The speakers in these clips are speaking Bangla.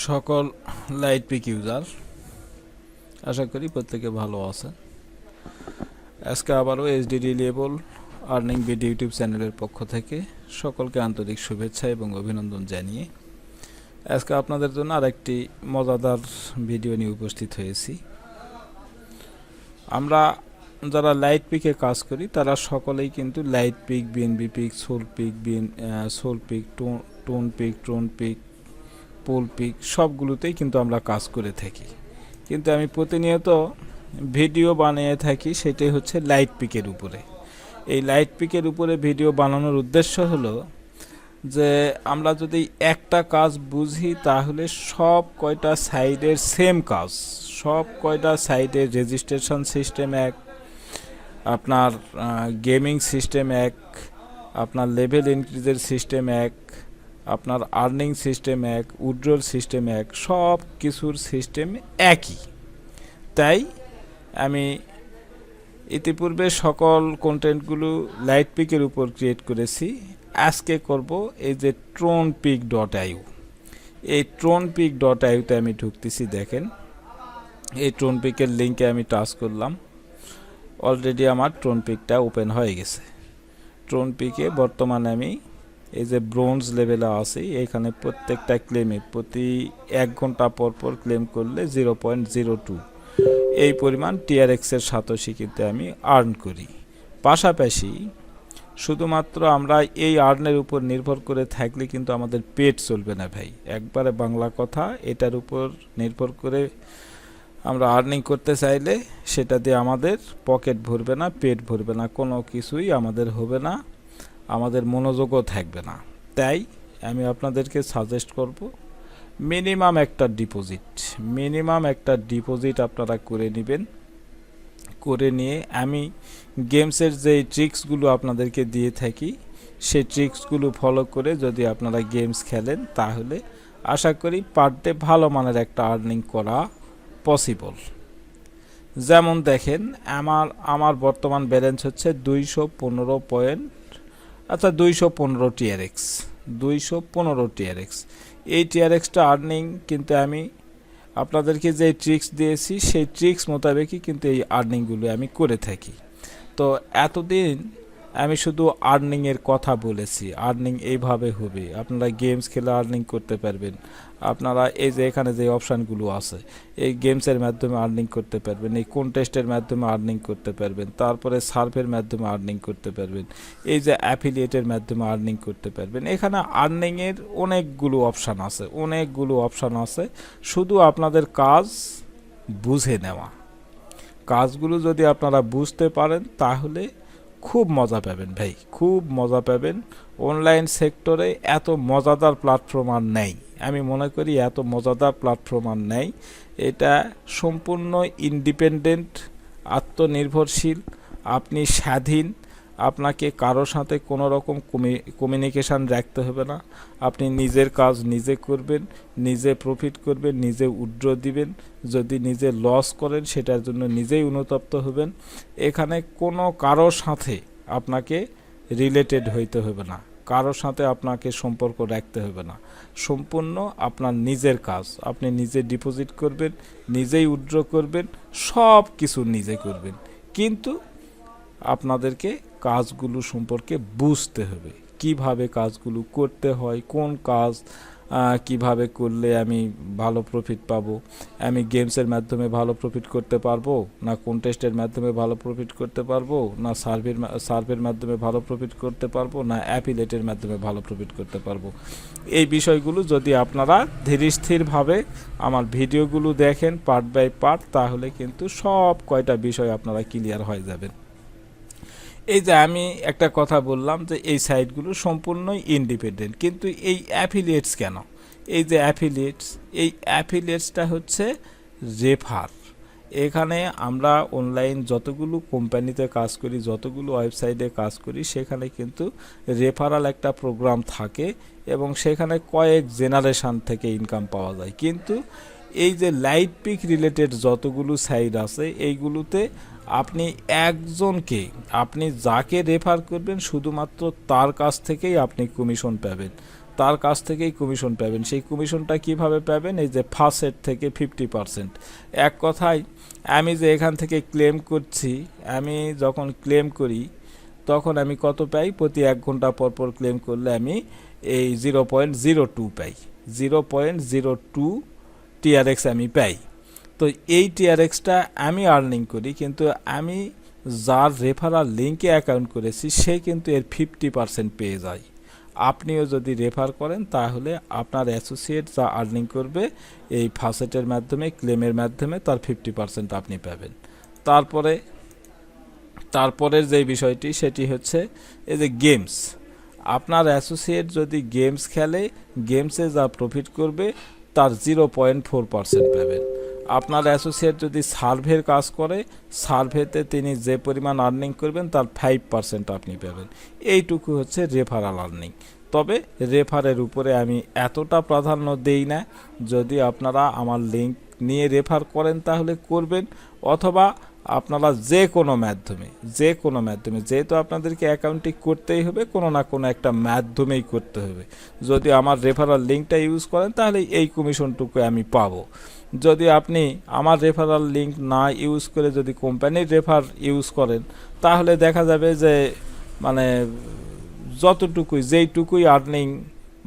সকল লাইট পিক ইউজার আশা করি প্রত্যেকে ভালো আছেন। আজকে আবারও HD reliable earning video YouTube চ্যানেলের পক্ষ থেকে সকলকে আন্তরিক শুভেচ্ছা এবং অভিনন্দন জানিয়ে আজকে আপনাদের জন্য আরেকটি মজাদার ভিডিও নিয়ে উপস্থিত হয়েছি। আমরা যারা লাইট পিকে কাজ করি তারা সকলেই কিন্তু লাইট পিক, বিএনবি পিক, সোল pick, tone pick, pole pick সবগুলোতেই কিন্তু আমরা কাজ করে থাকি। কিন্তু আমি প্রতিনিয়ত ভিডিও বানিয়ে থাকি, সেটাই হচ্ছে লাইট পিকের উপরে। এই লাইট পিকের উপরে ভিডিও বানানোর উদ্দেশ্য হলো যে আমরা যদি একটা কাজ বুঝি তাহলে সব কয়টা সাইডের সেম কাজ, সব কয়টা সাইডের রেজিস্ট্রেশন সিস্টেম এক, আপনার গেমিং সিস্টেম এক, আপনার লেভেল ইনক্রিজের সিস্টেম এক, আপনার আর্নিং সিস্টেম এক, উইথড্রল সিস্টেম এক, সব কিছুর সিস্টেম একই। তাই আমি ইতিপূর্বে সকল কন্টেন্টগুলো লাইট পিকের উপর ক্রিয়েট করেছি। আজকে করব এই যে tronpic.iu, এই tronpic.iuতে আমি ঢুকতেছি। দেখেন এই ট্রোনপিকের লিঙ্কে আমি টাচ করলাম, অলরেডি আমার ট্রোনপিকটা ওপেন হয়ে গেছে। ট্রোনপিকে বর্তমানে আমি এই যে ব্রোঞ্জ লেভেলে আছি, এখানে প্রত্যেকটা ক্লেমে প্রতি 1 ঘন্টা পর পর ক্লেম করলে 0.02 এই পরিমাণ টিআরএক্সের সাতোশি কিন্তু আমি আর্ন করি। পাশাপাশি শুধুমাত্র আমরা এই আর্নের উপর নির্ভর করে থাকলে কিন্তু আমাদের পেট চলবে না ভাই, একবারে বাংলা কথা। এটার উপর নির্ভর করে আমরা আর্নিং করতে চাইলে সেটা দিয়ে আমাদের পকেট ভরবে না, পেট ভরবে না, কোনো কিছুই আমাদের হবে না, আমাদের মনোযোগও থাকবে না। তাই আমি আপনাদেরকে সাজেস্ট করব মিনিমাম একটা ডিপোজিট আপনারা করে নেবেন। করে নিয়ে আমি গেমসের যে ট্রিক্সগুলো আপনাদেরকে দিয়ে থাকি সেই ট্রিক্সগুলো ফলো করে যদি আপনারা গেমস খেলেন তাহলে আশা করি পার ডে ভালো মানের একটা আর্নিং করা পসিবল। যেমন দেখেন আমার বর্তমান ব্যালেন্স হচ্ছে 215 টিআরএক্স, 215 টিআরএক্স। এই টিআরএক্সটা আর্নিং কিন্তু আমি আপনাদেরকে যে ট্রিক্স দিয়েছি সেই ট্রিক্স মোতাবেকই কিন্তু এই আর্নিংগুলো আমি করে থাকি। তো এতদিন আমি শুধু আর্নিংয়ের কথা বলেছি, আর্নিং এইভাবে হবে, আপনারা গেমস খেলে আর্নিং করতে পারবেন, আপনারা এই যে এখানে যে অপশানগুলো আছে এই গেমসের মাধ্যমে আর্নিং করতে পারবেন, এই কন্টেস্টের মাধ্যমে আর্নিং করতে পারবেন, তারপরে সার্ভের মাধ্যমে আর্নিং করতে পারবেন, এই যে অ্যাফিলিয়েটের মাধ্যমে আর্নিং করতে পারবেন। এখানে আর্নিংয়ের অনেকগুলো অপশান আছে, শুধু আপনাদের কাজ বুঝে নেওয়া। কাজগুলো যদি আপনারা বুঝতে পারেন তাহলে খুব মজা পাবেন ভাই, খুব মজা পাবেন। অনলাইন সেক্টরে এত মজাদার প্ল্যাটফর্ম আর নেই, আমি মনে করি এত মজাদার প্ল্যাটফর্ম আর নেই। এটা সম্পূর্ণ ইন্ডিপেন্ডেন্ট, আত্মনির্ভরশীল, আপনি স্বাধীন, আপনাকে কারোর সাথে কোনো রকম কমিউনিকেশান রাখতে হবে না। আপনি নিজের কাজ নিজে করবেন, নিজে প্রফিট করবেন, নিজে উইথড্র দিবেন। যদি নিজে লস করেন সেটার জন্য নিজেই অনুতপ্ত হবেন। এখানে কোনো কারোর সাথে আপনাকে রিলেটেড হইতে হবে না, কারোর সাথে আপনাকে সম্পর্ক রাখতে হবে না। সম্পূর্ণ আপনার নিজের কাজ, আপনি নিজে ডিপোজিট করবেন, নিজেই উইথড্র করবেন, সব কিছু নিজে করবেন। কিন্তু আপনাদেরকে কাজগুলো সম্পর্কে বুঝতে হবে, কিভাবে কাজগুলো করতে হয়, কোন কাজ কিভাবে করলে আমি ভালো প্রফিট পাবো, আমি গেমসের মাধ্যমে ভালো প্রফিট করতে পারবো না কন্টেস্টের মাধ্যমে ভালো প্রফিট করতে পারবো না সার্ভের মাধ্যমে ভালো প্রফিট করতে পারবো না অ্যাফিলিয়েটের মাধ্যমে ভালো প্রফিট করতে পারবো। এই বিষয়গুলো যদি আপনারা ধীরস্থিরভাবে আমার ভিডিওগুলো দেখেন পার্ট বাই পার্ট, তাহলে কিন্তু সব কয়টা বিষয় আপনারা ক্লিয়ার হয়ে যাবেন। এই যে আমি একটা কথা বললাম যে এই সাইটগুলো সম্পূর্ণই ইন্ডিপেন্ডেন্ট, কিন্তু এই অ্যাফিলিয়েটস কেন? এই যে অ্যাফিলিয়েটসটা হচ্ছে রেফার। এখানে আমরা অনলাইন যতগুলো কোম্পানিতে কাজ করি, যতগুলো ওয়েবসাইটে কাজ করি, সেখানে কিন্তু রেফারাল একটা প্রোগ্রাম থাকে এবং সেখানে কয়েক জেনারেশন থেকে ইনকাম পাওয়া যায়। কিন্তু এই যে লাইট পিক রিলেটেড যতগুলো সাইট আছে এইগুলোতে আপনি একজনকে, আপনি যাকে রেফার করবেন শুধুমাত্র তার কাছ থেকেই আপনি কমিশন পাবেন। তার কাছ থেকেই কমিশন পাবেন। সেই কমিশনটা কিভাবে পাবেন? এই যে ফার্স্ট সেট থেকে 50%। এক কথায় আমি যে এখান থেকে ক্লেম করছি, আমি যখন ক্লেম করি তখন আমি কত পাই? প্রতি 1 ঘন্টা পর পর ক্লেম করলে আমি এই 0.02 পাই, 0.02 টিআরএক্স আমি পাই। তো এই টিআরএক্সটা আমি আর্নিং করি, কিন্তু আমি যার রেফারাল লিঙ্কে অ্যাকাউন্ট করেছি সে কিন্তু এর 50% পেয়ে যায়। আপনিও যদি রেফার করেন তাহলে আপনার অ্যাসোসিয়েট যা আর্নিং করবে এই ফাসেটের মাধ্যমে, ক্লেমের মাধ্যমে, তার 50% আপনি পাবেন। তারপরের যে বিষয়টি সেটি হচ্ছে এই যে গেমস। আপনার অ্যাসোসিয়েট যদি গেমস খেলে, গেমসে যা প্রফিট করবে তার 0.4% পাবেন। আপনার অ্যাসোসিয়েট যদি সার্ভের কাজ করে, সার্ভেতে তিনি যে পরিমাণ আর্নিং করবেন তার 5% আপনি পাবেন। এইটুকু হচ্ছে রেফারাল আর্নিং। তবে রেফারের উপরে আমি এতটা প্রাধান্য দেই না। যদি আপনারা আমার লিঙ্ক নিয়ে রেফার করেন তাহলে করবেন, অথবা আপনারা যে কোনো মাধ্যমে যেহেতু আপনাদেরকে অ্যাকাউন্টটি করতেই হবে, কোনো না কোনো একটা মাধ্যমেই করতে হবে। যদি আমার রেফারাল লিঙ্কটা ইউজ করেন তাহলে এই কমিশনটুকু আমি পাবো। যদি আপনি আমার রেফারাল লিঙ্ক না ইউজ করে যদি কোম্পানির রেফার ইউজ করেন তাহলে দেখা যাবে যে মানে যেইটুকুই আর্নিং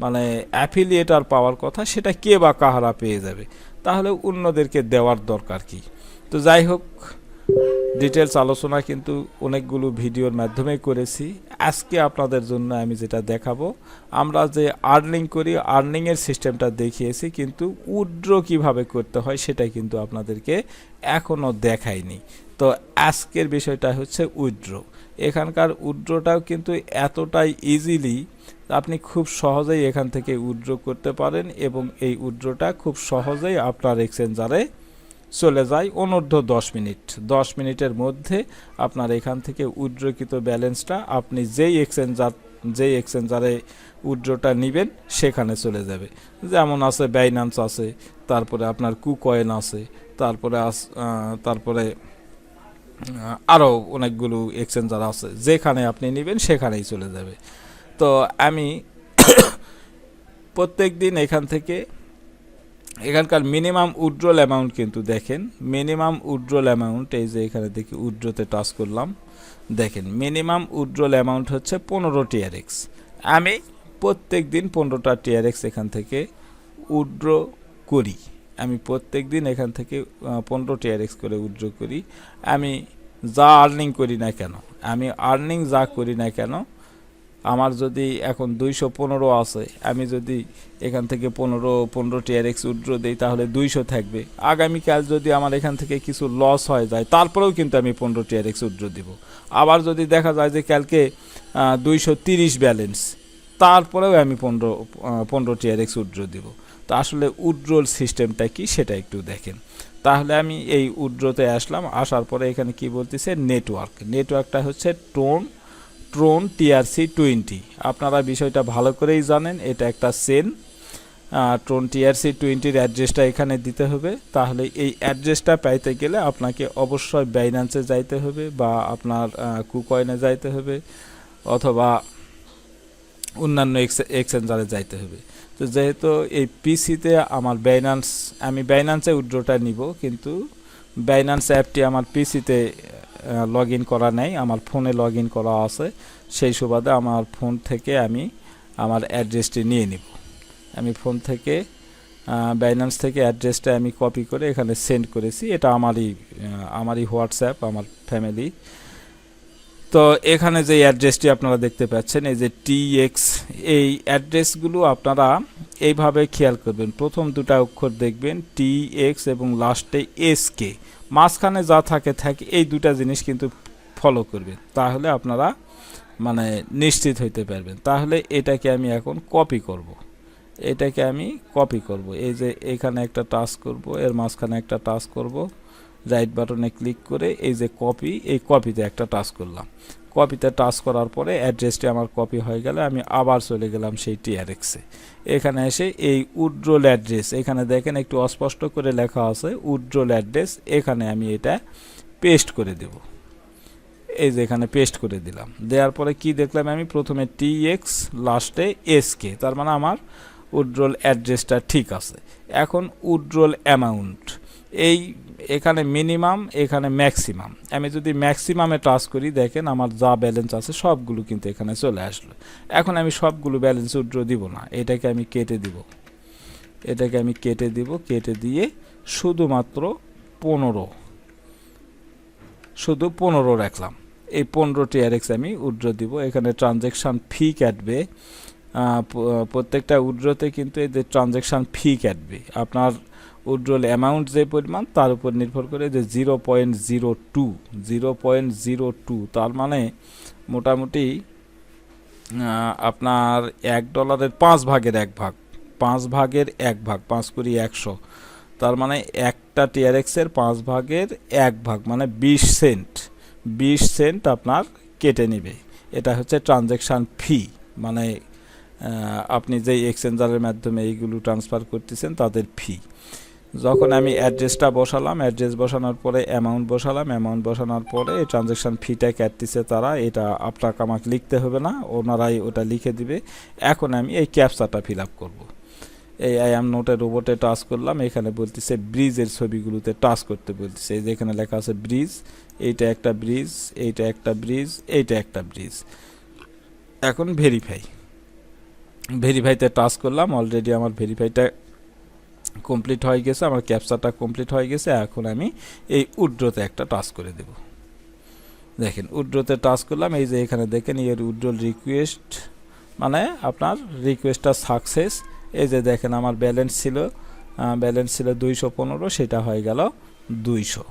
মানে অ্যাফিলিয়েটার পাওয়ার কথা সেটা কে বা কাহারা পেয়ে যাবে, তাহলে অন্যদেরকে দেওয়ার দরকার কি? তো যাই হোক, ডিটেলস আলোচনা কিন্তু অনেকগুলো ভিডিওর মাধ্যমে করেছি। আজকে আপনাদের জন্য আমি যেটা দেখাবো, আমরা যে আর্নিং করি আর্নিংয়ের সিস্টেমটা দেখিয়েছি, কিন্তু উইথড্র কিভাবে করতে হয় সেটা কিন্তু আপনাদেরকে এখনও দেখাইনি। তো আজকের বিষয়টা হচ্ছে উইথড্র। এখানকার উইথড্রটাও কিন্তু এতটাই ইজিলি আপনি খুব সহজেই এখান থেকে উইথড্র করতে পারেন, এবং এই উইথড্রটা খুব সহজেই আপনার এক্সচেঞ্জারে চলে যায় অনূর্ধ্ব 10 মিনিটের মধ্যে আপনার এখান থেকে উইথড্রকৃত ব্যালেন্সটা আপনি যেই এক্সচেঞ্জারে উইথড্রটা নেবেন সেখানে চলে যাবে। যেমন আছে বাইন্যান্স আছে, তারপরে আপনার কুকয়েন আছে, তারপরে আরও অনেকগুলো এক্সচেঞ্জার আছে, যেখানে আপনি নেবেন সেখানেই চলে যাবে। তো আমি প্রত্যেক দিন এখানকার মিনিমাম উইথড্রল অ্যামাউন্ট কিন্তু দেখেন, মিনিমাম উইথড্রল অ্যামাউন্ট এই যে এখানে দেখি উইথড্রতে টাচ করলাম, দেখেন মিনিমাম উইথড্রল অ্যামাউন্ট হচ্ছে 15 টিআরএক্স। আমি প্রত্যেক দিন 15টা টিআরএক্স এখান থেকে উইথড্র করি। আমি প্রত্যেক দিন এখান থেকে 15 টিআরএক্স করে উইথড্র করি। আমি যা আর্নিং করি না কেন, আমার যদি এখন 215 আছে, আমি যদি এখান থেকে 15 টিআরএক্স উইথড্র দিই তাহলে 200 থাকবে। আগামীকাল যদি আমার এখান থেকে কিছু লস হয়ে যায় তারপরেও কিন্তু আমি 15 টিআরএক্স উইথড্র দিব। আবার যদি দেখা যায় যে কালকে 230 ব্যালেন্স, তারপরেও আমি 15 টিআরএক্স উইথড্র দিব। তো আসলে উইথড্রল সিস্টেমটা কি সেটা একটু দেখেন। তাহলে আমি এই উইথড্রতে আসলাম, আসার পরে এখানে কি বলতেছে, নেটওয়ার্কটা হচ্ছে ট্রোন TRC20। আপনারা বিষয়টা ভালো করেই জানেন, এটা একটা চেন। ট্রোন TRC20-র অ্যাড্রেসটা এখানে দিতে হবে। তাহলে এই অ্যাড্রেসটা পাইতে গেলে আপনাকে অবশ্যই বাইন্যান্সে যাইতে হবে, বা আপনার কুকয়েনে যাইতে হবে, অথবা অন্যান্য এক্সচেঞ্জারে যাইতে হবে। তো যেহেতু এই পিসিতে আমার আমি বাইন্যান্সে উইথড্রটা নিব, কিন্তু বাইন্যান্স অ্যাপটি আমার পিসিতে লগ ইন করা নেই, আমার ফোনে লগ ইন করা আছে। সেই সুবাদে আমার ফোন থেকে আমি আমার অ্যাড্রেসটি নিয়ে নিব। আমি ফোন থেকে বাইন্যান্স থেকে অ্যাড্রেসটা আমি কপি করে এখানে সেন্ড করেছি। এটা আমারই হোয়াটসঅ্যাপ, আমার ফ্যামিলি। তো এখানে যে অ্যাড্রেসটি আপনারা দেখতে পাচ্ছেন, এই যে TX, এই অ্যাড্রেসগুলো আপনারা এইভাবে খেয়াল করবেন। প্রথম দুটো অক্ষর দেখবেন TX এবং লাস্টে SK, মাঝখানে যা থাকে এই দুটা জিনিস কিন্তু ফলো করবেন, তাহলে আপনারা মানে নিশ্চিত হইতে পারবেন। তাহলে এটাকে আমি এখন কপি করব। এই যে এখানে একটা টাচ করব, এর মাঝখানে একটা টাচ করব, রাইট বাটনে ক্লিক করে এই যে এই কপিতে একটা টাচ করলাম। কপিতে টাচ করার পরে অ্যাড্রেসটি আমার কপি হয়ে গেলে আমি আবার চলে গেলাম সেই TRX-এ। এখানে এসে এই উইথড্রল অ্যাড্রেস, এখানে দেখেন একটু অস্পষ্ট করে লেখা আছে উইথড্রল অ্যাড্রেস, এখানে আমি এটা পেস্ট করে দেব। এই যে এখানে পেস্ট করে দিলাম। দেওয়ার পরে কি দেখলাম আমি, প্রথমে TX লাস্টে SK, তার মানে আমার উইথড্রল অ্যাড্রেসটা ঠিক আছে। এখন উইথড্রল অ্যামাউন্ট, এই এখানে মিনিমাম, এখানে ম্যাক্সিমাম। আমি যদি ম্যাক্সিমামে টাচ করি, দেখেন আমার যা ব্যালেন্স আছে সবগুলো কিন্তু এখানে চলে আসলো। এখন আমি সবগুলো ব্যালেন্স উইথড্র দিব না, এটাকে আমি কেটে দিব, কেটে দিয়ে শুধুমাত্র 15 রাখলাম। এই 15 TRX আমি উইথড্র দিব। এখানে ট্রানজ্যাকশান ফি কাটবে, প্রত্যেকটা উইথড্রতে কিন্তু এই যে ট্রানজ্যাকশান ফি কাটবে। আপনার উইথড্রল অ্যামাউন্ট যে পরিমাণ তার উপর নির্ভর করে, যে 0.02, তার মানে মোটামুটি আপনার $1 5 ভাগের 1 ভাগ, 5 করি 100, তার মানে একটা TRX-এর 5 ভাগের 1 ভাগ মানে 20 সেন্ট আপনার কেটে নেবে। এটা হচ্ছে ট্রানজ্যাকশান ফি, মানে আপনি যেই এক্সচেঞ্জারের মাধ্যমে এইগুলো ট্রান্সফার করতেছেন তাদের ফি। যখন আমি অ্যাড্রেসটা বসালাম, অ্যাড্রেস বসানোর পরে অ্যামাউন্ট বসানোর পরে এই ট্রানজ্যাকশান ফিটা কাটতেছে তারা, এটা আপনাকে আমাকে লিখতে হবে না, ওনারাই ওটা লিখে দিবে। এখন আমি এই ক্যাপচাটা ফিল আপ করবো। এই আই অ্যাম নোটে রোবটে টাচ করলাম, এখানে বলতেছে ব্রিজের ছবিগুলোতে টাচ করতে বলতেছে। এই যে এখানে লেখা আছে ব্রিজ, এইটা একটা ব্রিজ, এইটা একটা ব্রিজ, এইটা একটা ব্রিজ। এখন ভেরিফাইতে টাচ করলাম, অলরেডি আমার ভেরিফাইটা কমপ্লিট হয়ে গেছে, আমার ক্যাপচাটা কমপ্লিট হয়ে গেছে। এখন আমি এই উইথড্রতে একটা টাচ করে দেব। দেখেন উইথড্রতে টাচ করলাম, এই যে এখানে দেখেন এর উইথড্রল রিকোয়েস্ট, মানে আপনার রিকোয়েস্টটা সাকসেস। এই যে দেখেন আমার ব্যালেন্স ছিল 215, সেটা হয়ে গেল 200,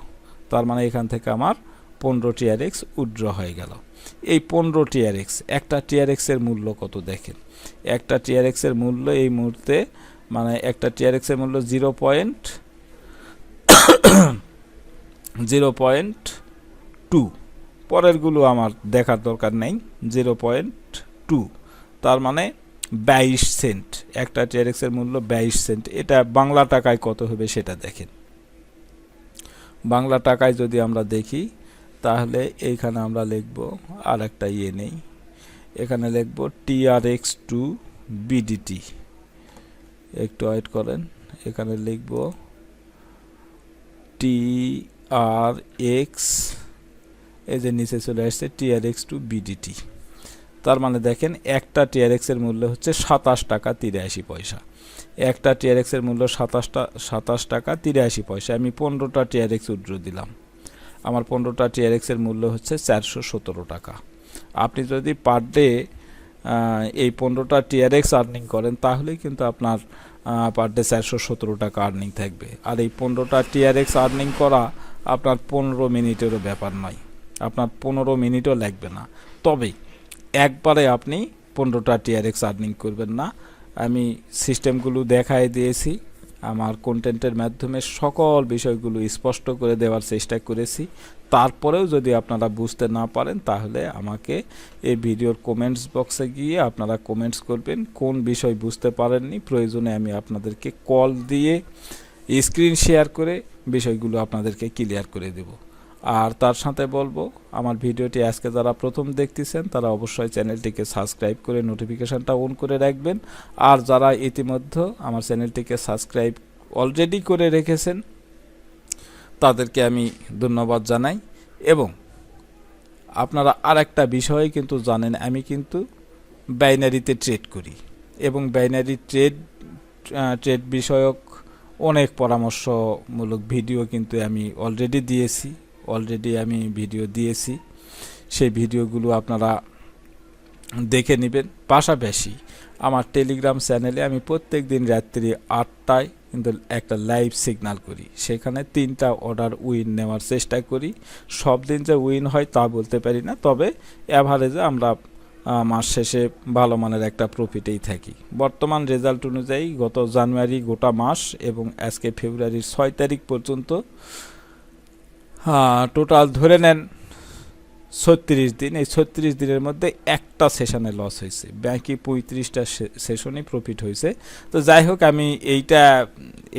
তার মানে এখান থেকে আমার 15 TRX উইথড্র হয়ে গেল। এই 15 TRX, একটা TRX এর মূল্য কত দেখেন, একটা TRX এর মূল্য এই মুহূর্তে, মানে একটা TRX এর মূল্য 0.2, পরেরগুলো আমার দেখার দরকার নেই। 0.2, তার মানে 22 সেন্ট, একটা TRX এর মূল্য 22 সেন্ট। এটা বাংলা টাকায় কত হবে সেটা দেখেন। বাংলা টাকায় যদি আমরা দেখি, তাহলে এইখানে আমরা লিখব, আর একটা নেই, এখানে লিখব TRX2 BDT, একটু ওয়েট করেন, এখানে লিখব TRX, এই যে নিচে চলে আসছে TRX2 BDT। তার মানে দেখেন একটা TRX এর মূল্য হচ্ছে 27 টাকা 83 পয়সা। একটা TRX এর মূল্য 27 টাকা 83 পয়সা। আমি 15টা TRX উইথড্র দিলাম, আমার 15টা TRX এর মূল্য হচ্ছে 417 টাকা। আপনি যদি পার ডে এই 15টা TRX আর্নিং করেন, তাহলে কিন্তু আপনার পার ডে 417 টাকা আর্নিং থাকবে। আর এই 15টা TRX আর্নিং করা আপনার 15 মিনিটেরও ব্যাপার নয়, আপনার 15 মিনিটও লাগবে না। তবে একবারে আপনি 15টা TRX আর্নিং করবেন না। আমি সিস্টেমগুলো দেখাই দিয়েছি, আমার কন্টেন্টের মাধ্যমে সকল বিষয়গুলো স্পষ্ট করে দেওয়ার চেষ্টা করেছি। তারপরেও যদি আপনারা বুঝতে না পারেন, তাহলে আমাকে এই ভিডিওর কমেন্টস বক্সে গিয়ে আপনারা কমেন্টস করবেন কোন বিষয় বুঝতে পারেননি। প্রয়োজনে আমি আপনাদেরকে কল দিয়ে স্ক্রিন শেয়ার করে বিষয়গুলো আপনাদেরকে ক্লিয়ার করে দেব। আর তার সাথে বলবো, আমার ভিডিওটি আজকে যারা প্রথম দেখতেছেন তারা অবশ্যই চ্যানেলটিকে সাবস্ক্রাইব করে নোটিফিকেশানটা অন করে রাখবেন। আর যারা ইতিমধ্যে আমার চ্যানেলটিকে সাবস্ক্রাইব অলরেডি করে রেখেছেন তাদেরকে আমি ধন্যবাদ জানাই। এবং আপনারা আর একটা বিষয় কিন্তু জানেন, আমি কিন্তু বাইনারিতে ট্রেড করি, এবং বাইনারি ট্রেড বিষয়ক অনেক পরামর্শমূলক ভিডিও কিন্তু আমি অলরেডি দিয়েছি। সেই ভিডিওগুলো আপনারা দেখে নেবেন। পাশাপাশি আমার টেলিগ্রাম চ্যানেলে আমি প্রত্যেক দিন রাত্রি 8টায় কিন্তু একটা লাইভ সিগন্যাল করি, সেখানে 3টা অর্ডার উইন নেওয়ার চেষ্টা করি। সব দিন যে উইন হয় তা বলতে পারি না, তবে অ্যাভারেজে আমরা মাস শেষে ভালো মানের একটা প্রফিটেই থাকি। বর্তমান রেজাল্ট অনুযায়ী গত জানুয়ারি গোটা মাস এবং আজকে ফেব্রুয়ারির 6 তারিখ পর্যন্ত টোটাল ধরে নেন 36 দিন। এই 36 দিনের মধ্যে একটা সেশনে লস হয়েছে, বাকি 35টা সেশনই প্রফিট হয়েছে। তো যাই হোক, আমি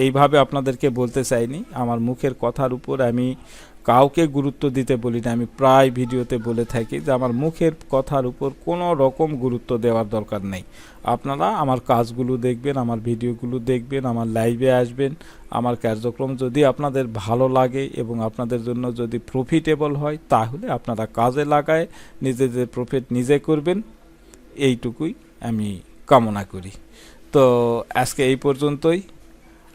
এইভাবে আপনাদেরকে বলতে চাইনি, আমার মুখের কথার উপর আমি কাউকে গুরুত্ব দিতে বলি না। আমি প্রায় ভিডিওতে বলে থাকি যে আমার মুখের কথার উপর কোনো রকম গুরুত্ব দেওয়ার দরকার নেই। আপনারা আমার কাজগুলো দেখবেন, আমার ভিডিওগুলো দেখবেন, আমার লাইভে আসবেন। আমার কার্যক্রম যদি আপনাদের ভালো লাগে এবং আপনাদের জন্য যদি প্রফিটেবল হয়, তাহলে আপনারা কাজে লাগায় নিজেদের প্রফিট নিজে করবেন, এইটুকুই আমি কামনা করি। তো আজকে এই পর্যন্তই।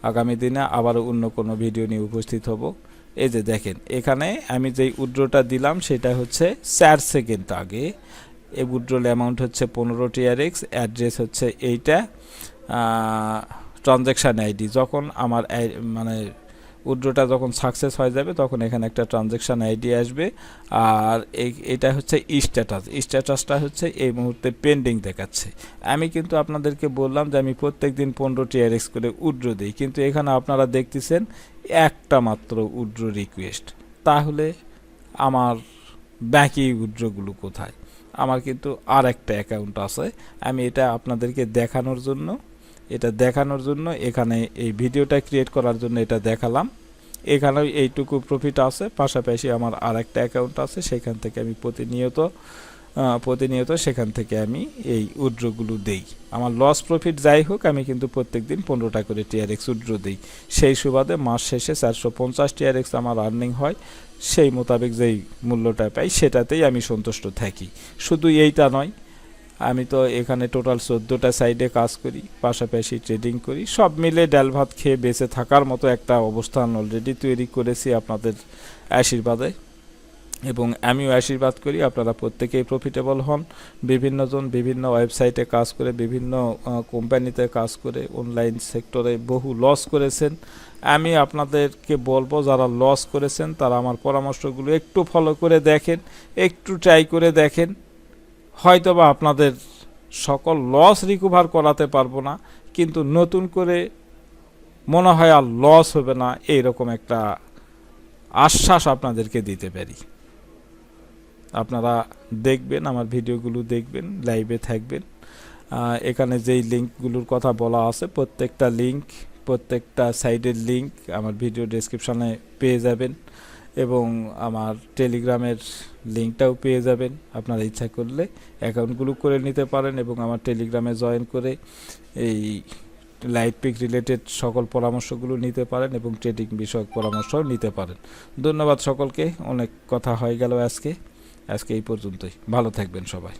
আগামী দিনে আবারও অন্য কোনো ভিডিও নিয়ে উপস্থিত হব। এই যে দেখেন, এখানে আমি যেই উইথড্রটা দিলাম সেটা হচ্ছে 4 সেকেন্ড আগে। এই উইথড্রল অ্যামাউন্ট হচ্ছে 15 TRX, অ্যাড্রেস হচ্ছে এইটা, ট্রানজ্যাকশান আইডি। যখন আমার মানে উইথড্রটা যখন সাকসেস হয়ে যাবে তখন এখানে একটা ট্রানজ্যাকশান আইডি আসবে। আর এটা হচ্ছে স্ট্যাটাসটা হচ্ছে এই মুহূর্তে পেন্ডিং দেখাচ্ছে। আমি কিন্তু আপনাদেরকে বললাম যে আমি প্রত্যেক দিন 15 TRX করে উইথড্র দিই, কিন্তু এখানে আপনারা দেখতেছেন একটা মাত্র উইথড্র রিকোয়েস্ট। তাহলে আমার বাকি উইথড্রগুলো কোথায়? আমার কিন্তু আর একটা অ্যাকাউন্ট আছে। আমি এটা আপনাদেরকে দেখানোর জন্য এখানে এই ভিডিওটা ক্রিয়েট করার জন্য এটা দেখালাম। এখানেও এইটুকু প্রফিট আছে, পাশাপাশি আমার আর একটা অ্যাকাউন্ট আছে, সেখান থেকে আমি প্রতিনিয়ত সেখান থেকে আমি এই উইথড্রগুলো দেই। আমার লস প্রফিট যাই হোক, আমি কিন্তু প্রত্যেক দিন 15টা করে TRX উইথড্র দিই। সেই সুবাদে মাস শেষে 450 TRX আমার আর্নিং হয়। সেই মোতাবেক যেই মূল্যটা পাই সেটাতেই আমি সন্তুষ্ট থাকি। শুধু এইটা নয়, আমি তো এখানে টোটাল 14টা সাইডে কাজ করি, পাশাপাশি ট্রেডিং করি। সব মিলে ডাল ভাত খেয়ে বেঁচে থাকার মতো একটা অবস্থান অলরেডি তৈরি করেছি আপনাদের আশীর্বাদে, এবং আমিও আশীর্বাদ করি আপনারা প্রত্যেকেই প্রফিটেবল হন। বিভিন্নজন বিভিন্ন ওয়েবসাইটে কাজ করে, বিভিন্ন কোম্পানিতে কাজ করে, অনলাইন সেক্টরে বহু লস করেছেন। আমি আপনাদেরকে বলবো, যারা লস করেছেন তারা আমার পরামর্শগুলো একটু ফলো করে দেখেন, একটু ট্রাই করে দেখেন। হয়তোবা আপনাদের সকল লস রিকভার করাতে পারবো না, কিন্তু নতুন করে মনে হয় আর লস হবে না, এইরকম একটা আশ্বাস আপনাদেরকে দিতে পারি। আপনারা দেখবেন, আমার ভিডিওগুলো দেখবেন, লাইভে থাকবেন। এখানে যেই লিঙ্কগুলোর কথা বলা আছে প্রত্যেকটা সাইডের লিঙ্ক আমার ভিডিও ডেসক্রিপশানে পেয়ে যাবেন, এবং আমার টেলিগ্রামের লিঙ্কটাও পেয়ে যাবেন। আপনারা ইচ্ছা করলে অ্যাকাউন্টগুলো করে নিতে পারেন এবং আমার টেলিগ্রামে জয়েন করে এই লাইট পিক রিলেটেড সকল পরামর্শগুলো নিতে পারেন এবং ট্রেডিং বিষয়ক পরামর্শও নিতে পারেন। ধন্যবাদ সকলকে। অনেক কথা হয়ে গেল আজকে এই পর্যন্তই। ভালো থাকবেন সবাই।